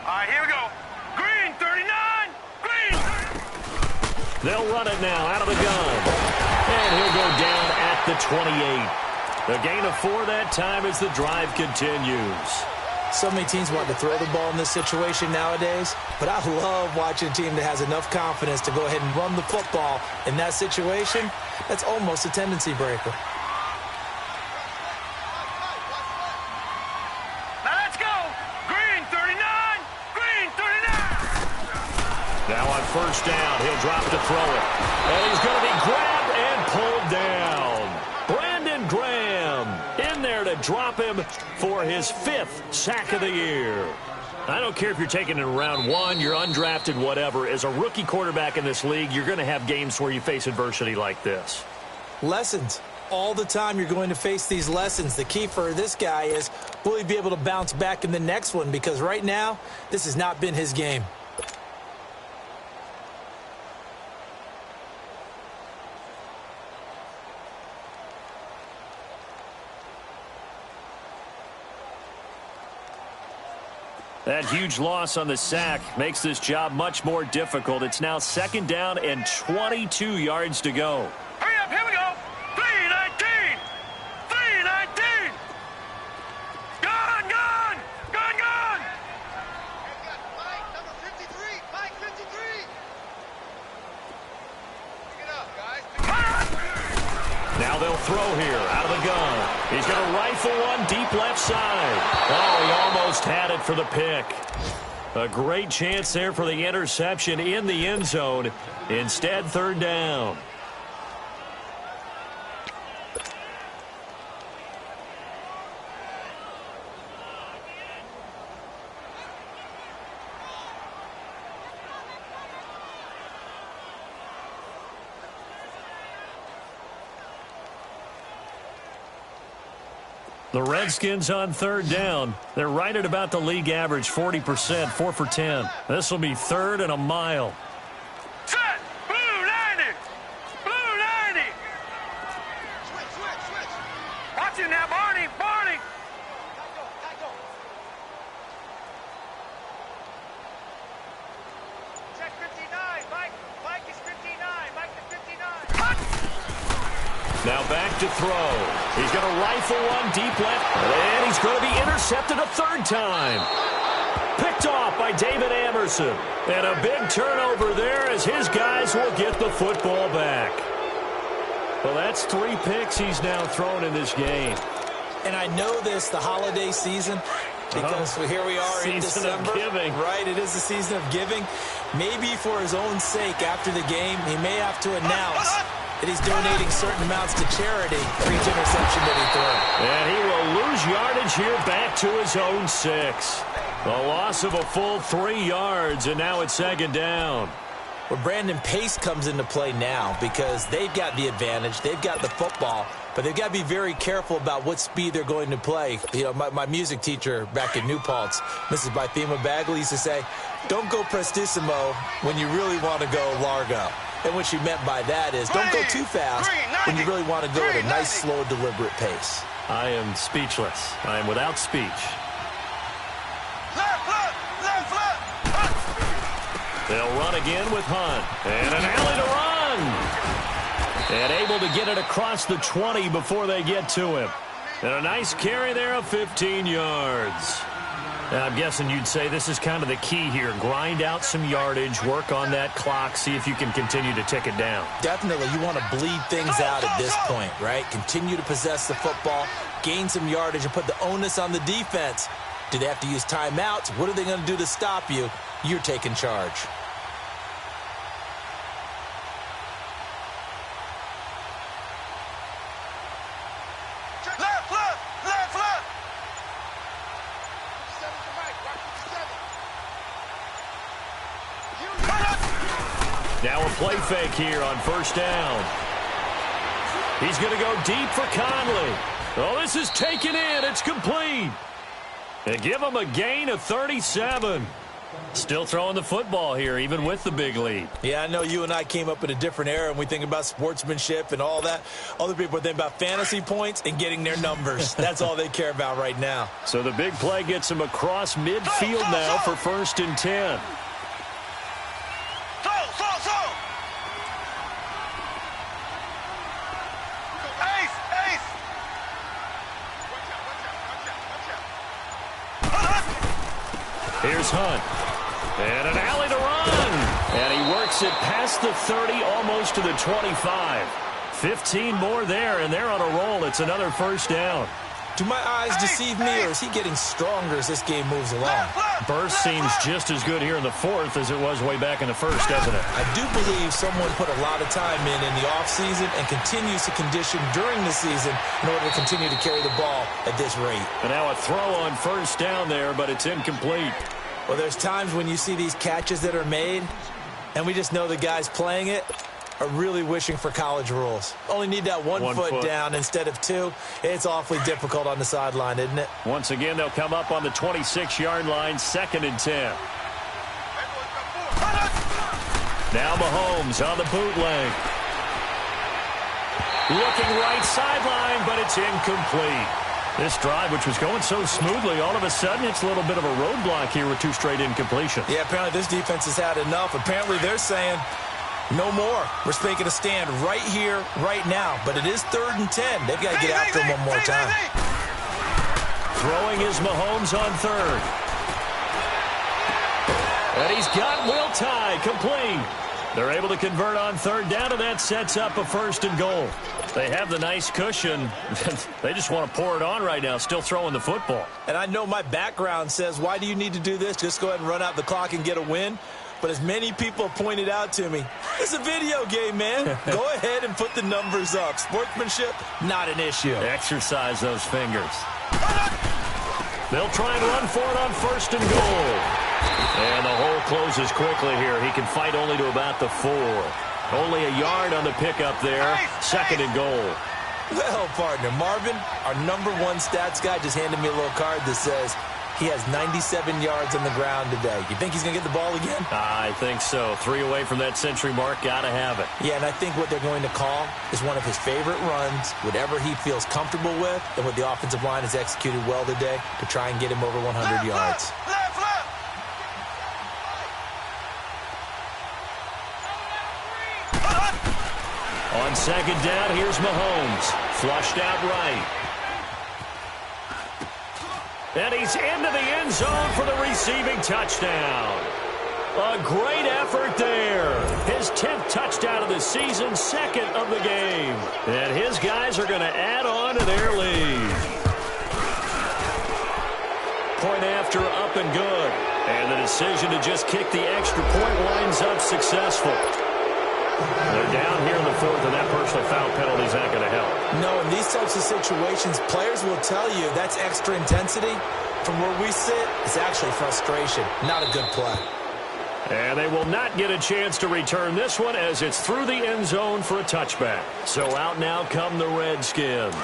All right, here we go. Green, 39. Green. They'll run it now out of the gun. And he'll go down at the 28. A gain of 4 that time as the drive continues. So many teams want to throw the ball in this situation nowadays, but I love watching a team that has enough confidence to go ahead and run the football in that situation. That's almost a tendency breaker. Now let's go. Green, 39. Green, 39. Now on 1st down, he'll drop to throw it. And he's going to be grabbed and pulled down. Brandon Graham in there to drop him for his 5th sack of the year. I don't care if you're taking it in round 1, you're undrafted, whatever. As a rookie quarterback in this league, you're going to have games where you face adversity like this. Lessons. All the time you're going to face these lessons. The key for this guy is, will he be able to bounce back in the next one? Because right now, this has not been his game. That huge loss on the sack makes this job much more difficult. It's now 2nd down and 22 yards to go. Hurry up, here we go. 319. 319. Gone, gone. Gone, gone. Mike, number 53. Mike, 53. Pick it up, guys. Now they'll throw here out of the gun. He's going to rifle one deep left side. Oh, he almost had it for the pick. A great chance there for the interception in the end zone. Instead, 3rd down. The Redskins on 3rd down. They're right at about the league average, 40%, 4 for 10. This will be 3rd and a mile. Set. Blue 90. Blue 90. Switch. Watch it now, Barney. Barney. Tackle. Check 59. Mike is 59. Mike is 59. Hut. Now back to throw. He's going to rifle one deep left, and he's going to be intercepted a 3rd time. Picked off by David Amerson. And a big turnover there as his guys will get the football back. Well, that's 3 picks he's now thrown in this game. And I know this, the holiday season, because here we are in December. Season of giving. Right, it is the season of giving. Maybe for his own sake, after the game, he may have to announce that he's donating certain amounts to charity for each interception that he threw. And he will lose yardage here back to his own 6. A loss of a full 3 yards, and now it's 2nd down. Well, Brandon, pace comes into play now because they've got the advantage. They've got the football, but they've got to be very careful about what speed they're going to play. You know, my music teacher back in New Paltz, Mrs. THEMADDMAN, used to say, don't go prestissimo when you really want to go largo. And what she meant by that is don't go too fast when you really want to go at a nice, slow, deliberate pace. I am speechless. I am without speech. They'll run again with Hunt. And an alley to run. And able to get it across the 20 before they get to him. And a nice carry there of 15 yards. Now, I'm guessing you'd say this is kind of the key here. Grind out some yardage, work on that clock, see if you can continue to tick it down. Definitely. You want to bleed things out at this point, right? Continue to possess the football, gain some yardage, and put the onus on the defense. Do they have to use timeouts? What are they going to do to stop you? You're taking charge. Now a play fake here on 1st down. He's going to go deep for Conley. Oh, this is taken in. It's complete. And give him a gain of 37. Still throwing the football here, even with the big lead. Yeah, I know you and I came up in a different era, and we think about sportsmanship and all that. Other people think about fantasy points and getting their numbers. That's all they care about right now. So the big play gets him across midfield now for 1st and 10. Here's Hunt. And an alley to run. And he works it past the 30, almost to the 25. 15 more there, and they're on a roll. It's another 1st down. Do my eyes deceive me, or is he getting stronger as this game moves along? Burst seems just as good here in the 4th as it was way back in the 1st, doesn't it? I do believe someone put a lot of time in the offseason and continues to condition during the season in order to continue to carry the ball at this rate. And now a throw on 1st down there, but it's incomplete. Well, there's times when you see these catches that are made, and we just know the guys playing it are really wishing for college rules. Only need that one foot down instead of 2. It's awfully difficult on the sideline, isn't it? Once again, they'll come up on the 26-yard line, 2nd and 10. Now Mahomes on the bootleg. Looking right sideline, but it's incomplete. This drive, which was going so smoothly, all of a sudden it's a little bit of a roadblock here with 2 straight incompletions. Yeah, apparently this defense has had enough. Apparently they're saying, no more. We're making a stand right here, right now. But it is 3rd and 10. They've got to get after him one more time. Throwing is Mahomes on 3rd. And he's got Will Tye complete. They're able to convert on 3rd down, and that sets up a 1st and goal. They have the nice cushion. They just want to pour it on right now, still throwing the football. And I know my background says, why do you need to do this? Just go ahead and run out the clock and get a win. But as many people pointed out to me, it's a video game, man. Go ahead and put the numbers up. Sportsmanship, not an issue. Exercise those fingers. They'll try and run for it on 1st and goal. And the hole closes quickly here. He can fight only to about the 4. Only a yard on the pickup there. 2nd and goal. Well, partner, Marvin, our #1 stats guy, just handed me a little card that says he has 97 yards on the ground today. You think he's going to get the ball again? I think so. 3 away from that century mark. Got to have it. Yeah, and I think what they're going to call is one of his favorite runs, whatever he feels comfortable with, and what the offensive line has executed well today to try and get him over 100 yards. On 2nd down, here's Mahomes. Flushed out right. And he's into the end zone for the receiving touchdown. A great effort there. His 10th touchdown of the season, 2nd of the game. And his guys are going to add on to their lead. point after up and good. And the decision to just kick the extra point winds up successful. They're down here in the fourth, and that personal foul penalty is not going to help. No, in these types of situations, players will tell you that's extra intensity. From where we sit, it's actually frustration, not a good play. And they will not get a chance to return this one as it's through the end zone for a touchback. So out now come the Redskins.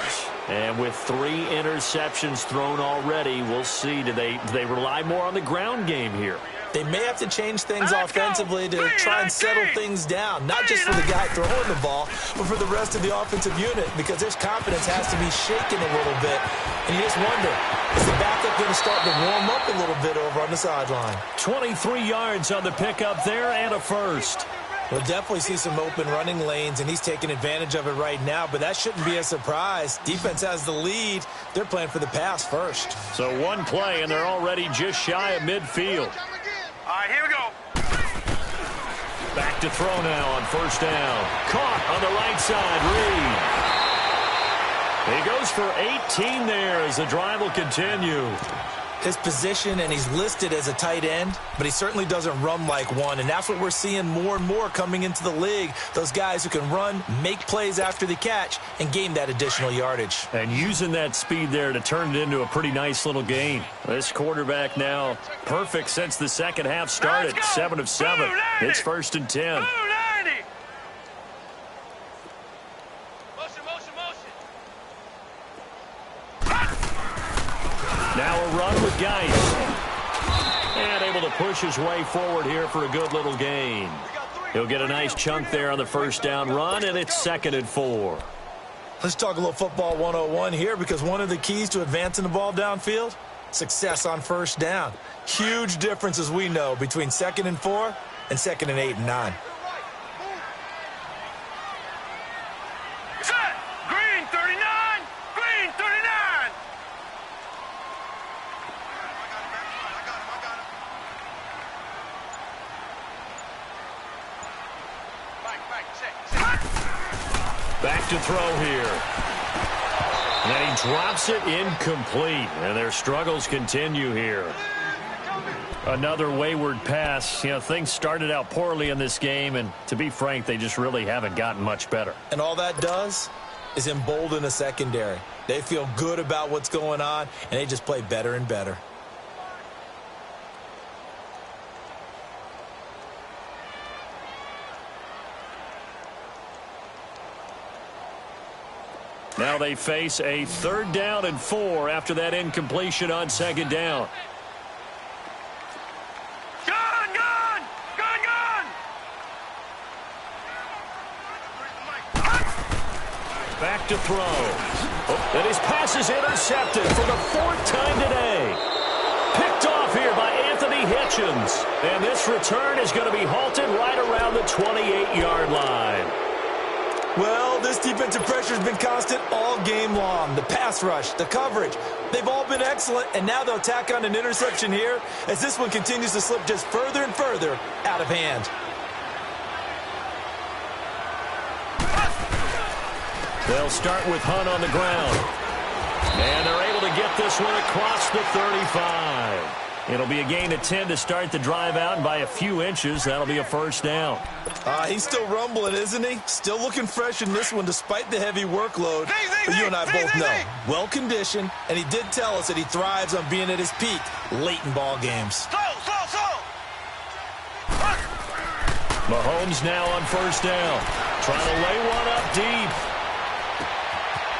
And with 3 interceptions thrown already, we'll see. Do they rely more on the ground game here? They may have to change things offensively to try and settle things down, not just for the guy throwing the ball, but for the rest of the offensive unit, because their confidence has to be shaken a little bit. And you just wonder, is the backup going to start to warm up a little bit over on the sideline? 23 yards on the pickup there and a first. We'll definitely see some open running lanes, and he's taking advantage of it right now, but that shouldn't be a surprise. Defense has the lead. They're playing for the pass first. So one play, and they're already just shy of midfield. All right, here we go. Back to throw now on first down. Caught on the right side, Reed. He goes for 18 there as the drive will continue. His position, and he's listed as a tight end, but he certainly doesn't run like one, and that's what we're seeing more and more coming into the league. Those guys who can run, make plays after the catch, and gain that additional yardage. And using that speed there to turn it into a pretty nice little gain. This quarterback now perfect since the second half started. 7 of 7. It's 1st and 10. Now a run with Geis. And able to push his way forward here for a good little gain. He'll get a nice chunk there on the first down run, and it's 2nd and 4. Let's talk a little football 101 here, because one of the keys to advancing the ball downfield, success on first down. Huge difference, as we know, between 2nd and 4 and 2nd and 8 and 9. Green 39! Green 39! Back to throw here. And he drops it incomplete. And their struggles continue here. Another wayward pass. You know, things started out poorly in this game, and to be frank, they just really haven't gotten much better. And all that does is embolden the secondary. They feel good about what's going on, and they just play better and better. Now they face a 3rd down and 4 after that incompletion on 2nd down. Gun! Back to throw. Oh, and his pass is intercepted for the 4th time today. Picked off here by Anthony Hitchens. And this return is going to be halted right around the 28-yard line. Well, this defensive pressure has been constant all game long. The pass rush, the coverage, they've all been excellent, and now they'll tack on an interception here as this one continues to slip just further and further out of hand. They'll start with Hunt on the ground. And they're able to get this one across the 35. It'll be a gain of 10 to start the drive out, and by a few inches, that'll be a first down. He's still rumbling, isn't he? Still looking fresh in this one despite the heavy workload. But you and I both know, well-conditioned, and he did tell us that he thrives on being at his peak late in ball games. Mahomes now on first down. Trying to lay one up deep.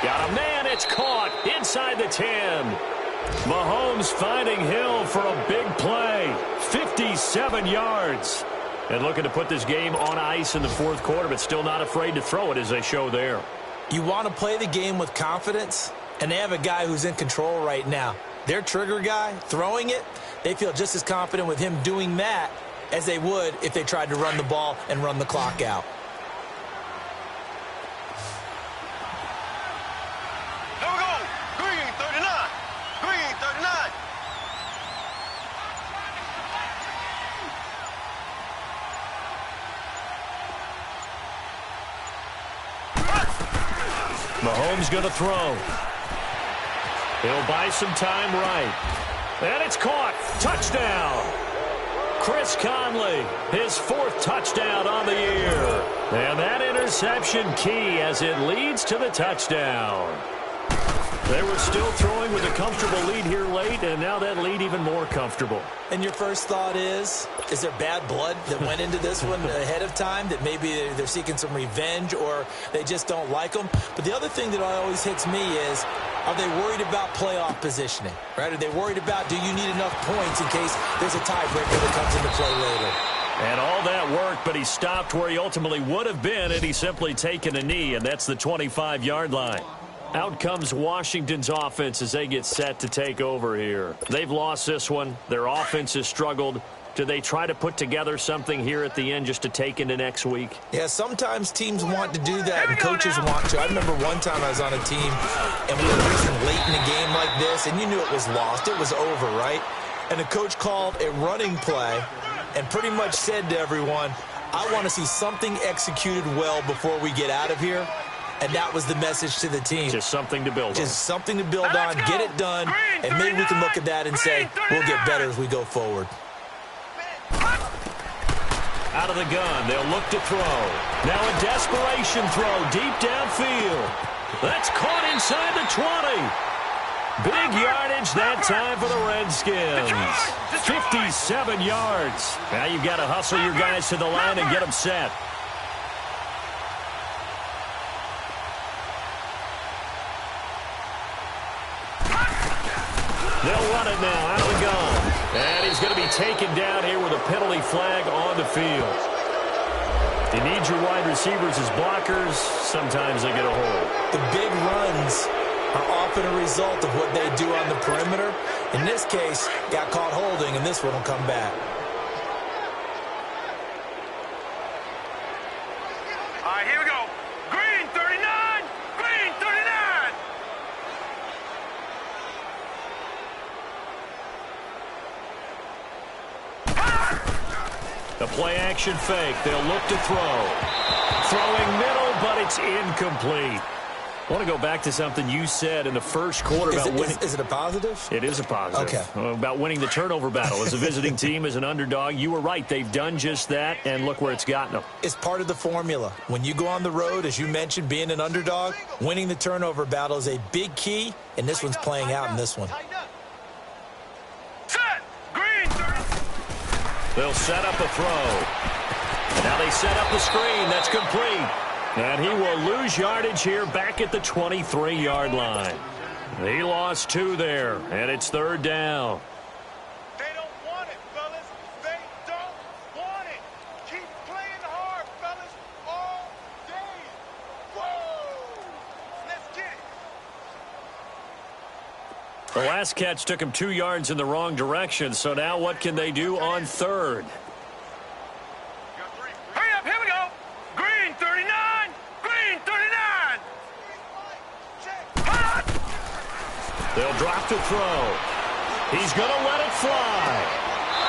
Got a man, it's caught inside the 10. Mahomes finding Hill for a big play. 57 yards. And looking to put this game on ice in the 4th quarter, but still not afraid to throw it as they show there. You want to play the game with confidence, and they have a guy who's in control right now. Their trigger guy, throwing it, they feel just as confident with him doing that as they would if they tried to run the ball and run the clock out. Here we go. Green 39. Green 39. Mahomes going to throw. He'll buy some time right. And it's caught. Touchdown. Chris Conley, his 4th touchdown on the year. And that interception key as it leads to the touchdown. They were still throwing with a comfortable lead here late, and now that lead even more comfortable. And your first thought is there bad blood that went into this one ahead of time, that maybe they're seeking some revenge or they just don't like them? But the other thing that always hits me is, are they worried about playoff positioning? Right? Are they worried about, do you need enough points in case there's a tiebreaker that comes into play later? And all that worked, but he stopped where he ultimately would have been had he simply taken a knee, and that's the 25-yard line. Out comes Washington's offense as they get set to take over here. They've lost this one. Their offense has struggled. Do they try to put together something here at the end just to take into next week? Yeah, sometimes teams want to do that and coaches want to. I remember one time I was on a team and we were losing late in a game like this, and you knew it was lost. It was over, right? And the coach called a running play and pretty much said to everyone, I want to see something executed well before we get out of here. And that was the message to the team. Just something to build on. Just something to build on, get it done, and maybe we can look at that and say, we'll get better as we go forward. Out of the gun, they'll look to throw. Now a desperation throw deep downfield. That's caught inside the 20. Big yardage that time for the Redskins. 57 yards. Now you've got to hustle your guys to the line and get them set. They'll run it now out of the gun. And he's going to be taken down here with a penalty flag on the field. You need your wide receivers as blockers. Sometimes they get a hold. The big runs are often a result of what they do on the perimeter. In this case, got caught holding, and this one will come back. All right, here we go. Green 39. Green 39. The play action fake. They'll look to throw. Throwing middle, but it's incomplete. I want to go back to something you said in the first quarter about winning. Is it a positive? It is a positive. Okay. About winning the turnover battle. As a visiting team, as an underdog, you were right. They've done just that, and look where it's gotten them. It's part of the formula. When you go on the road, as you mentioned, being an underdog, winning the turnover battle is a big key, and this one's playing out in this one. Set. Green 30. They'll set up a throw. Now they set up the screen. That's complete. And he will lose yardage here back at the 23-yard line. He lost 2 there, and it's 3rd down. They don't want it, fellas. They don't want it. Keep playing hard, fellas, all day. Whoa! Let's get it. The last catch took him 2 yards in the wrong direction, so now what can they do on 3rd? Hurry up, here we go. Green 39. Green 39. They'll drop to throw. He's going to let it fly.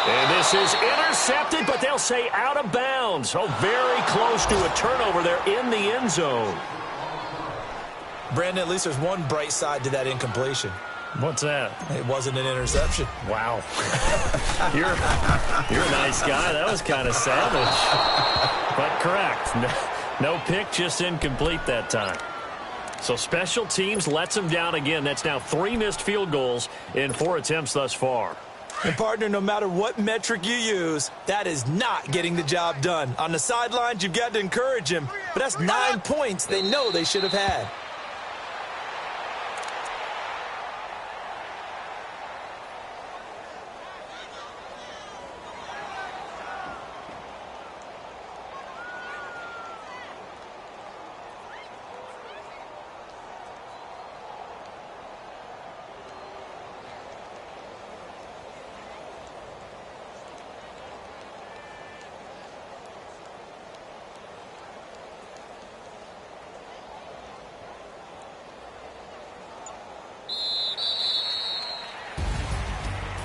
And this is intercepted, but they'll say out of bounds. Oh, very close to a turnover there in the end zone. Brandon, at least there's one bright side to that incompletion. What's that? It wasn't an interception. Wow. You're a nice guy. That was kind of savage. But correct. No pick, just incomplete that time. So special teams lets them down again. That's now 3 missed field goals in 4 attempts thus far. And, partner, no matter what metric you use, that is not getting the job done. On the sidelines, you've got to encourage him. But that's 9 points they know they should have had.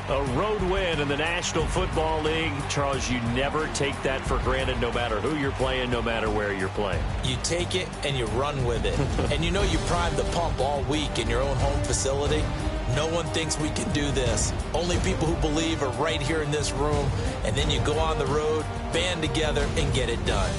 A road win in the National Football League. Charles, you never take that for granted no matter who you're playing, no matter where you're playing. You take it and you run with it. And you know you primed the pump all week in your own home facility. No one thinks we can do this. Only people who believe are right here in this room. And then you go on the road, band together, and get it done.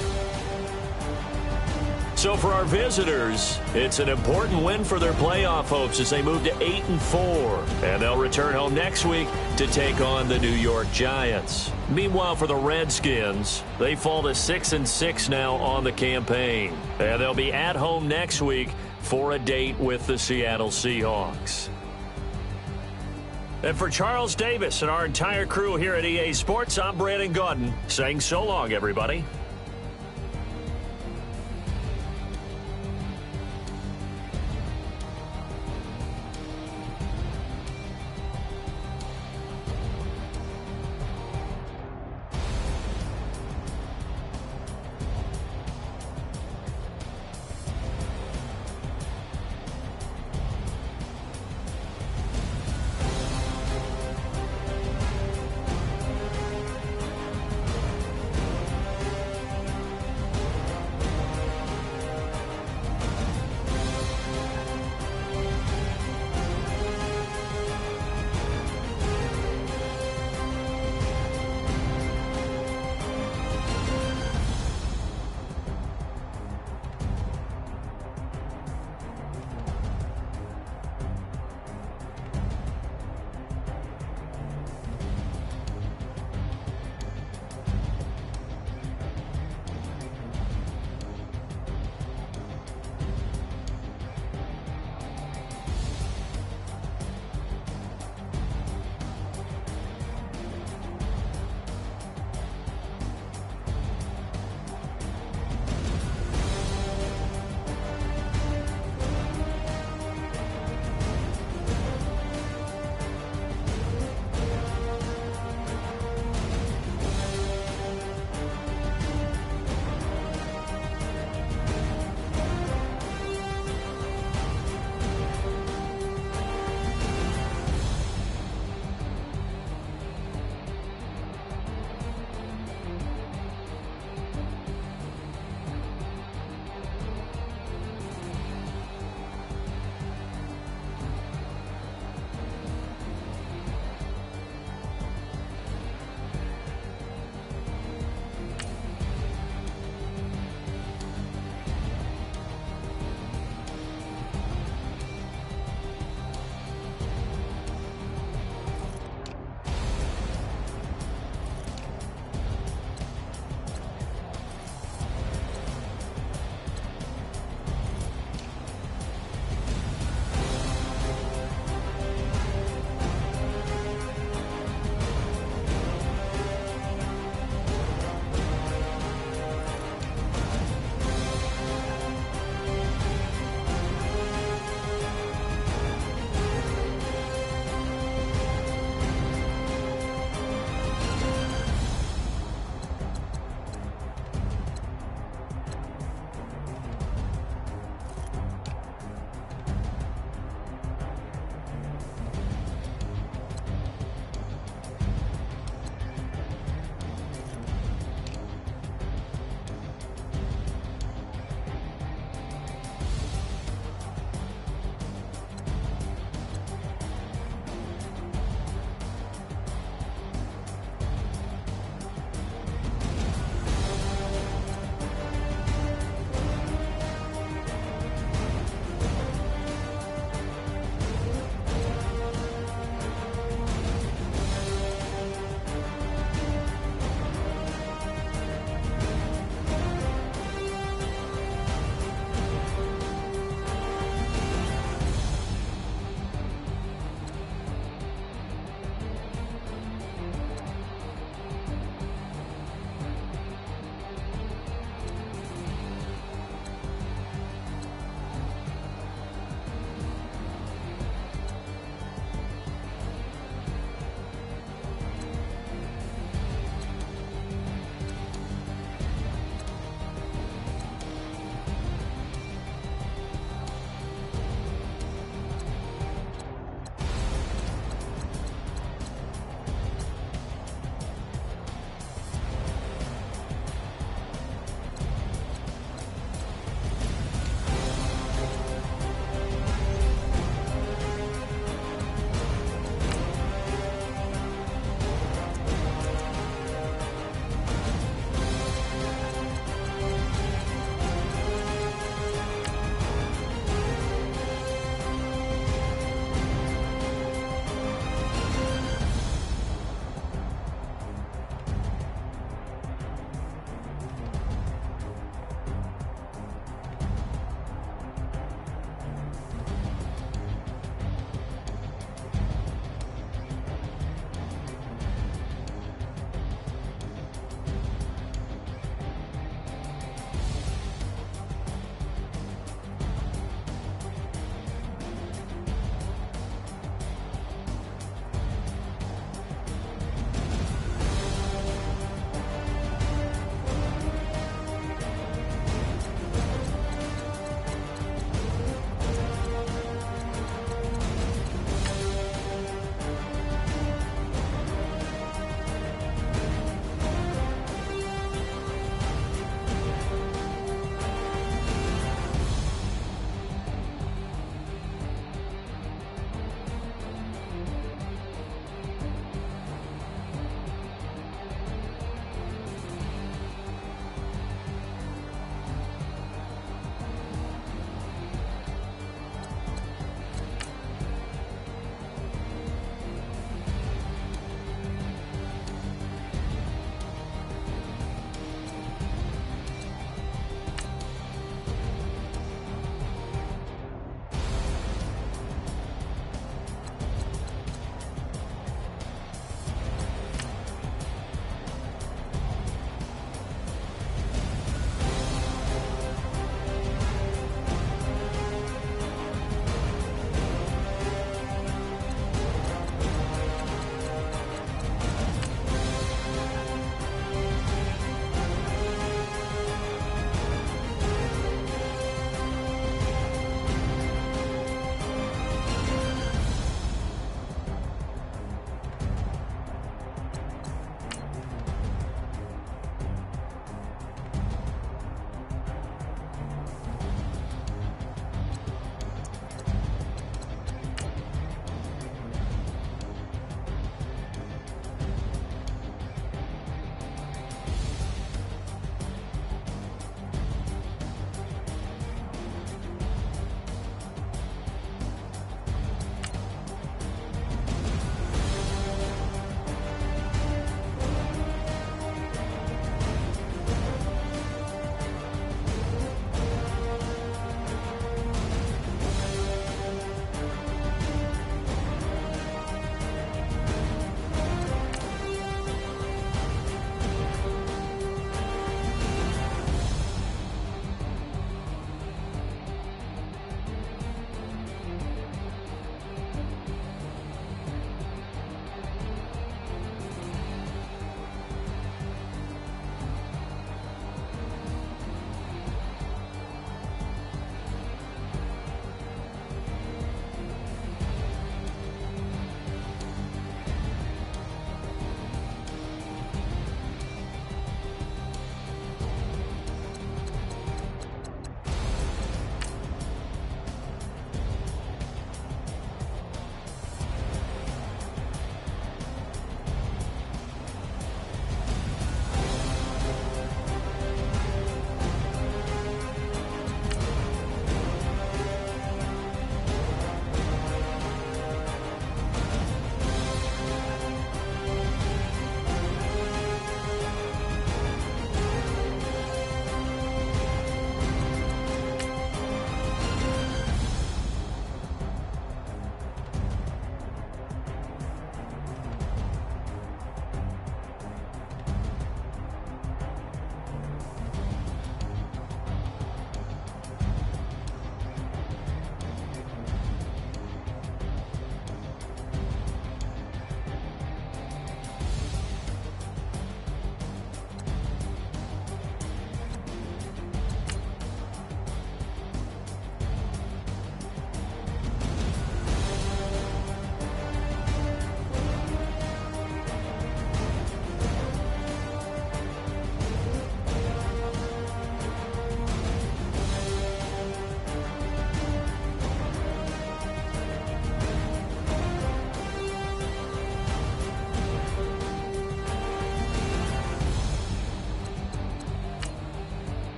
So for our visitors, it's an important win for their playoff hopes as they move to 8-4. And they'll return home next week to take on the New York Giants. Meanwhile, for the Redskins, they fall to 6-6 now on the campaign. And they'll be at home next week for a date with the Seattle Seahawks. And for Charles Davis and our entire crew here at EA Sports, I'm Brandon Gaudin saying so long, everybody.